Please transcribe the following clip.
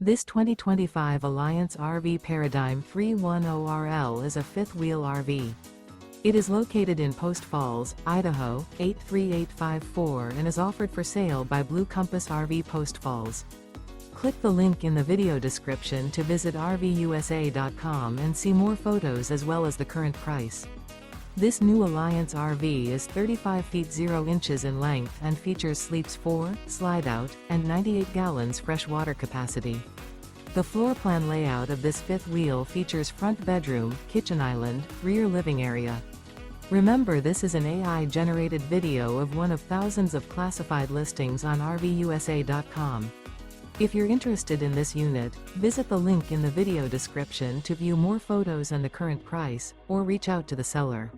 This 2025 Alliance RV Paradigm 310RL is a fifth-wheel RV. It is located in Post Falls, Idaho, 83854 and is offered for sale by Blue Compass RV Post Falls. Click the link in the video description to visit RVUSA.com and see more photos as well as the current price. This new Alliance RV is 35 feet 0 inches in length and features sleeps 4, slide-out, and 98 gallons fresh water capacity. The floor plan layout of this fifth wheel features front bedroom, kitchen island, rear living area. Remember, this is an AI-generated video of one of thousands of classified listings on RVUSA.com. If you're interested in this unit, visit the link in the video description to view more photos and the current price, or reach out to the seller.